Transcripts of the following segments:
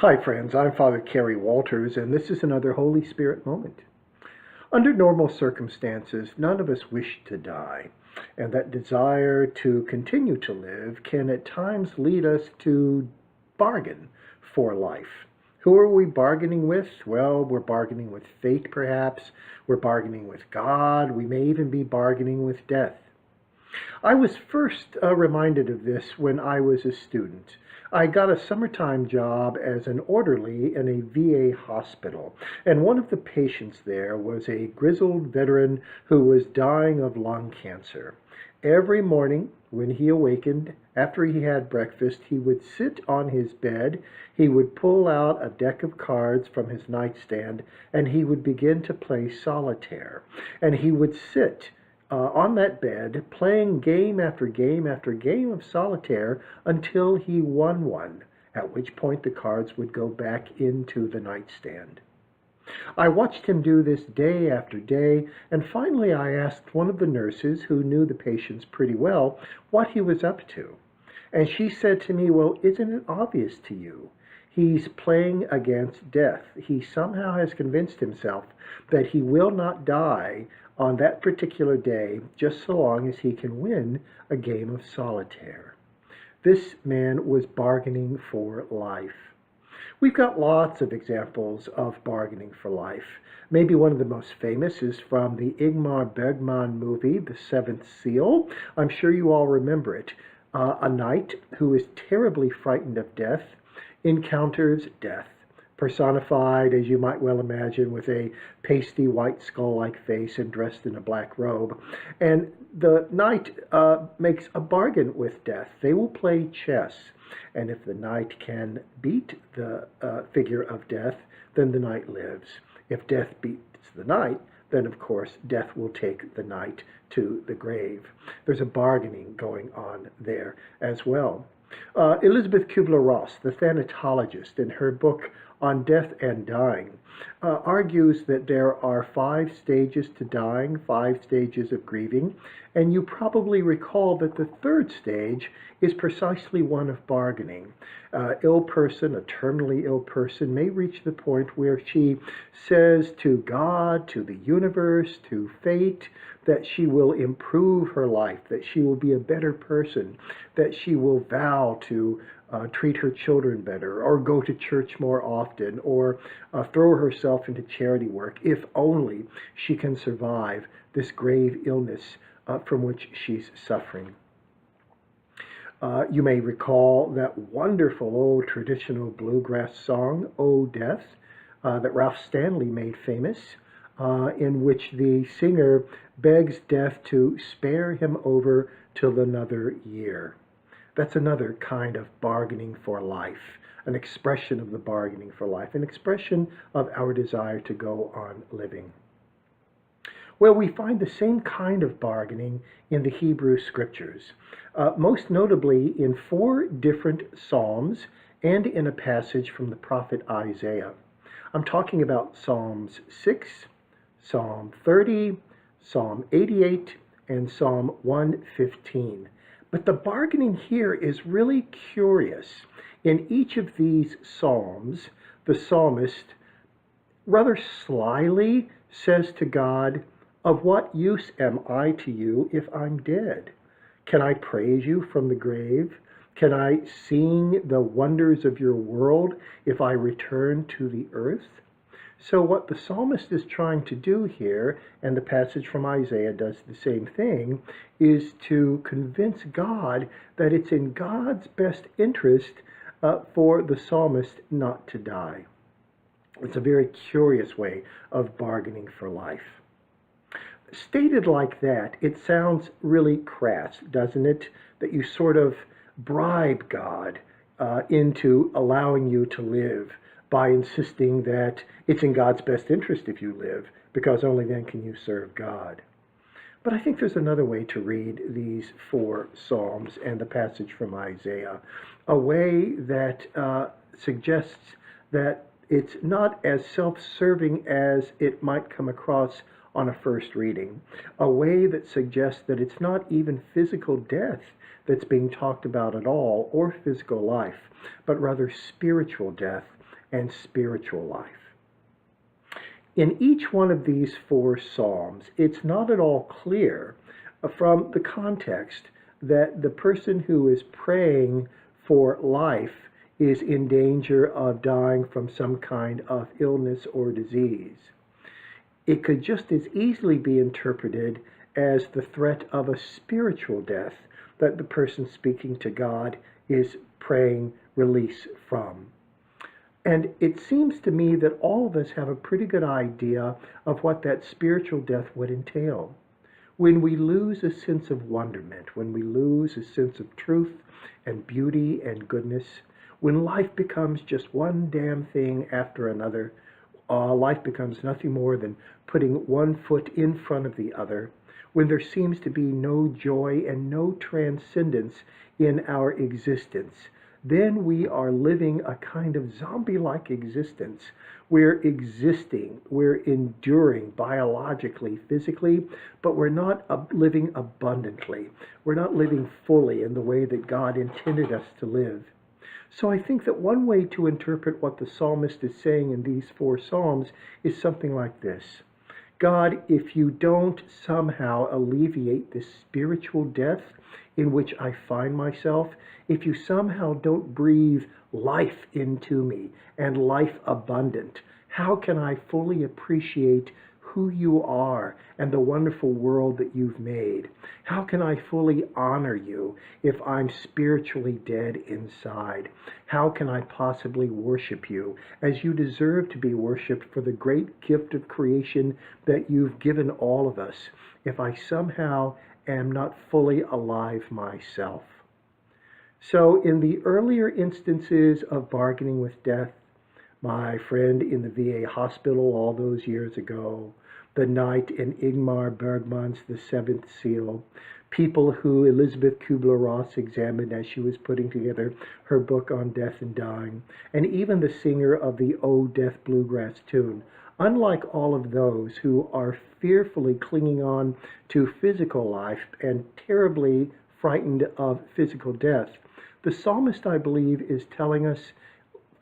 Hi, friends. I'm Father Kerry Walters, and this is another Holy Spirit moment. Under normal circumstances, none of us wish to die, and that desire to continue to live can at times lead us to bargain for life. Who are we bargaining with? Well, we're bargaining with fate, perhaps. We're bargaining with God. We may even be bargaining with death. I was first reminded of this when I was a student. I got a summertime job as an orderly in a VA hospital, and one of the patients there was a grizzled veteran who was dying of lung cancer. Every morning when he awakened, after he had breakfast, he would sit on his bed, he would pull out a deck of cards from his nightstand, and he would begin to play solitaire. And he would sit on that bed, playing game after game after game of solitaire until he won one, at which point the cards would go back into the nightstand. I watched him do this day after day, and finally I asked one of the nurses, who knew the patients pretty well, what he was up to. And she said to me, "Well, isn't it obvious to you? He's playing against death. He somehow has convinced himself that he will not die on that particular day, just so long as he can win a game of solitaire." This man was bargaining for life. We've got lots of examples of bargaining for life. Maybe one of the most famous is from the Ingmar Bergman movie, The Seventh Seal. I'm sure you all remember it. A knight who is terribly frightened of death encounters death, personified, as you might well imagine, with a pasty white skull-like face and dressed in a black robe. And the knight makes a bargain with death. They will play chess. And if the knight can beat the figure of death, then the knight lives. If death beats the knight, then of course death will take the knight to the grave. There's a bargaining going on there as well. Elizabeth Kubler-Ross, the thanatologist, in her book on death and dying, argues that there are 5 stages to dying, 5 stages of grieving, and you probably recall that the 3rd stage is precisely one of bargaining. An ill person, a terminally ill person, may reach the point where she says to God, to the universe, to fate, that she will improve her life, that she will be a better person, that she will vow to treat her children better, or go to church more often, or throw herself into charity work, if only she can survive this grave illness from which she's suffering. You may recall that wonderful old traditional bluegrass song, "Oh Death," that Ralph Stanley made famous, in which the singer begs death to spare him over till another year. That's another kind of bargaining for life, an expression of the bargaining for life, an expression of our desire to go on living. Well, we find the same kind of bargaining in the Hebrew Scriptures, most notably in 4 different Psalms and in a passage from the prophet Isaiah. I'm talking about Psalms 6, Psalm 30, Psalm 88, and Psalm 115. But the bargaining here is really curious. In each of these Psalms, the psalmist rather slyly says to God, "Of what use am I to you if I'm dead? Can I praise you from the grave? Can I sing the wonders of your world if I return to the earth?" So what the psalmist is trying to do here, and the passage from Isaiah does the same thing, is to convince God that it's in God's best interest for the psalmist not to die. It's a very curious way of bargaining for life. Stated like that, it sounds really crass, doesn't it? That you sort of bribe God into allowing you to live by insisting that it's in God's best interest if you live, because only then can you serve God. But I think there's another way to read these 4 Psalms and the passage from Isaiah, a way that suggests that it's not as self-serving as it might come across on a first reading, a way that suggests that it's not even physical death that's being talked about at all, or physical life, but rather spiritual death, and spiritual life. In each one of these 4 Psalms, it's not at all clear from the context that the person who is praying for life is in danger of dying from some kind of illness or disease. It could just as easily be interpreted as the threat of a spiritual death that the person speaking to God is praying release from. And it seems to me that all of us have a pretty good idea of what that spiritual death would entail. When we lose a sense of wonderment, when we lose a sense of truth and beauty and goodness, when life becomes just one damn thing after another, life becomes nothing more than putting one foot in front of the other, when there seems to be no joy and no transcendence in our existence, then we are living a kind of zombie-like existence. We're existing, we're enduring biologically, physically, but we're not living abundantly. We're not living fully in the way that God intended us to live. So I think that one way to interpret what the psalmist is saying in these 4 Psalms is something like this. God, if you don't somehow alleviate this spiritual death in which I find myself, if you somehow don't breathe life into me and life abundant, how can I fully appreciate who you are and the wonderful world that you've made? How can I fully honor you if I'm spiritually dead inside? How can I possibly worship you as you deserve to be worshiped for the great gift of creation that you've given all of us, if I somehow am not fully alive myself? So in the earlier instances of bargaining with death, my friend in the VA hospital all those years ago, the night in Ingmar Bergman's The Seventh Seal, people who Elizabeth Kubler-Ross examined as she was putting together her book on death and dying, and even the singer of the Oh Death Bluegrass tune. Unlike all of those who are fearfully clinging on to physical life and terribly frightened of physical death, the psalmist, I believe, is telling us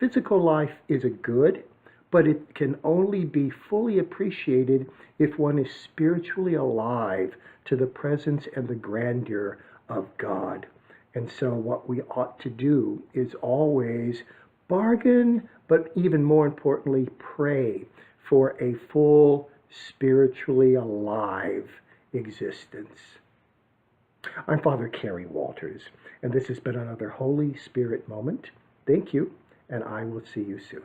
physical life is a good, but it can only be fully appreciated if one is spiritually alive to the presence and the grandeur of God. And so what we ought to do is always bargain, but even more importantly, pray for a full, spiritually alive existence. I'm Father Kerry Walters, and this has been another Holy Spirit moment. Thank you, and I will see you soon.